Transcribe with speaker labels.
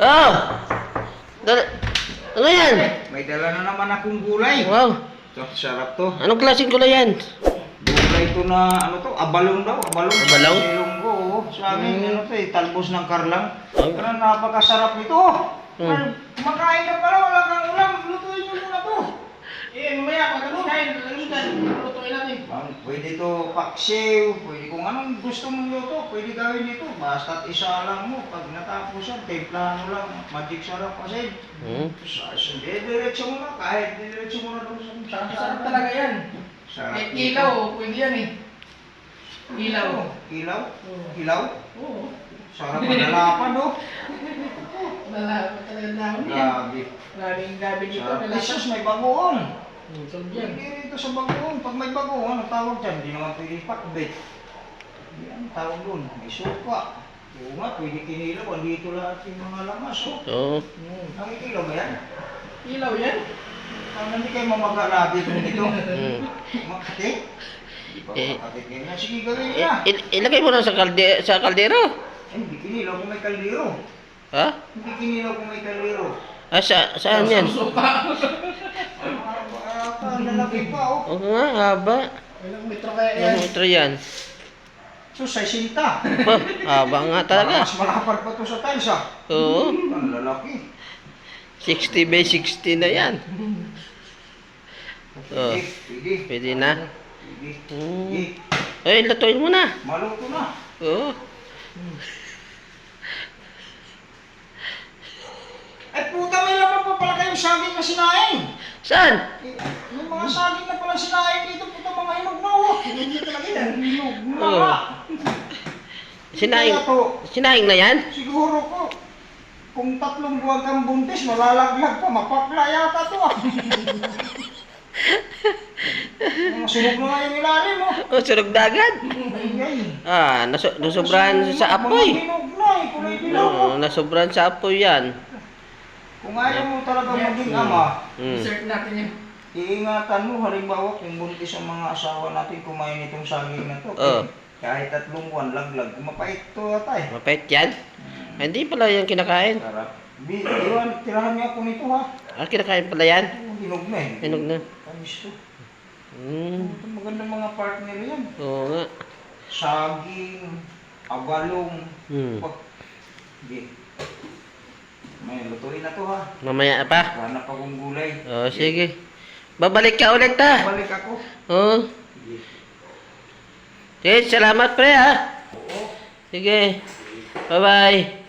Speaker 1: Oh! Ano yan?
Speaker 2: May dala na naman akong gulay.
Speaker 1: Wow!
Speaker 2: Sarap to.
Speaker 1: Anong klaseng gulay yan?
Speaker 2: Gulay to na, ano to, abalong daw. Abalong.
Speaker 1: Abalong?
Speaker 2: Ilonggo, oh. Sa amin, ano to eh, talbos ng karlang.
Speaker 1: Oh.
Speaker 2: Pero napakasarap nito. Ay, kumakain ka pala, wala kang ulam. Lutuin nyo muna to.
Speaker 3: Mamaya, pag kain, lutuin natin.
Speaker 2: Pwede to paksiw, pwede kung anong gusto mong luto, pwede gawin dito. Basta't isa lang mo, pag natapos yan, templahan mo lang, magic sarap kasi. Diretso mo na, kahit diretso mo na doon sa
Speaker 3: Sarap talaga yan.
Speaker 2: Sarap
Speaker 3: Kahit
Speaker 2: nito.
Speaker 3: ilaw, pwede yan eh. Ilaw.
Speaker 2: Ilaw?
Speaker 3: Oo.
Speaker 2: Ilaw?
Speaker 3: Oo.
Speaker 2: Sarap manalapan, no?
Speaker 3: Malaman talaga dahon yan.
Speaker 2: Grabe.
Speaker 3: Maraming gabi dito.
Speaker 2: Sarap.
Speaker 3: Nalaman.
Speaker 2: Jesus, may bagoong.
Speaker 3: Sarap yan.
Speaker 2: Hindi rito sa bagoong. Pag may bagoong, ano tawag dyan? Hindi naman pwede pakbet. Yan, tawag doon. May suka. Oo nga, pwede kinilaw. Andito lahat yung mga lamas, oh.
Speaker 1: Oo.
Speaker 2: Nakikilaw ba yan?
Speaker 3: Ilaw yan?
Speaker 2: Hindi kayo mamagalabi kung ito. Makati? Hindi pa
Speaker 1: Eh.
Speaker 2: makati kayo. Sige, gawin niya.
Speaker 1: Ilagay mo na sa kaldero.
Speaker 2: Hindi kinilaw kung may kaldero.
Speaker 1: Ha?
Speaker 2: Hindi kinilaw kung may kaldero.
Speaker 1: Ah, saan yan?
Speaker 3: Suka.
Speaker 2: Ang lalaki pa, oh.
Speaker 1: Oo nga, haba.
Speaker 3: Ilang metro kaya yan?
Speaker 1: Ano ito yan?
Speaker 2: So, sa sinta.
Speaker 1: Oh, haba nga talaga.
Speaker 2: Mas malapad pa to sa tiles, ah.
Speaker 1: Oo.
Speaker 2: Ang lalaki.
Speaker 1: 60 by 60 na yan. Oh,
Speaker 2: Pwede.
Speaker 1: pwede na.
Speaker 2: Pwede.
Speaker 1: Hmm.
Speaker 2: Pwede.
Speaker 1: Ay, lutuin mo na.
Speaker 2: Maluto na.
Speaker 1: Oo.
Speaker 2: Ay, puta, may laman pa pala kayong saging na sinaing.
Speaker 1: Saan?
Speaker 2: May mga saging na pala sinaing dito, puta, mga hinog na, oh. Hindi talaga yan. Hinog na.
Speaker 1: Oo. Sinaing,
Speaker 2: Kaya to,
Speaker 1: sinaing na yan?
Speaker 2: siguro ko, kung 3 buwan kang buntis, malalaglag pa, mapakla yata to, ah. Sunog na nga yung ilalim, oh.
Speaker 1: Oh, sunog na agad.
Speaker 2: Ay,
Speaker 1: Ah, nasubrahan sa apoy.
Speaker 2: Mga hinog na, eh, kulay dilaw, oh.
Speaker 1: Oo, nasubrahan sa apoy yan.
Speaker 2: Kung ayaw mo talaga maging ama,
Speaker 1: Hmm.
Speaker 3: Dessert natin yan.
Speaker 2: iingatan mo, halimbawa kung buntis ang mga asawa natin kumain itong saging na to.
Speaker 1: Oo.
Speaker 2: Kahit 3 buwan, laglag. Mapait to ata eh.
Speaker 1: Mapait yan? Hindi pala yan kinakain.
Speaker 2: Sarap. Iwan, tirahan niya ako nito ha.
Speaker 1: Ah, kinakain pala yan?
Speaker 2: Hinog na eh.
Speaker 1: Hinog na.
Speaker 2: Tamis to.
Speaker 1: Hmm.
Speaker 2: Ito magandang mga partner yan.
Speaker 1: Oo nga.
Speaker 2: Saging, abalong.
Speaker 1: Hmm.
Speaker 2: Pag... Hindi. May lutuin na to ha.
Speaker 1: Mamaya pa.
Speaker 2: Hanap akong gulay.
Speaker 1: Oh, sige. Babalik ka ulit ha.
Speaker 2: Balik ako.
Speaker 1: Oo.
Speaker 2: Sige.
Speaker 1: Sige, salamat pre ha.
Speaker 2: Oo.
Speaker 1: Sige. Bye-bye.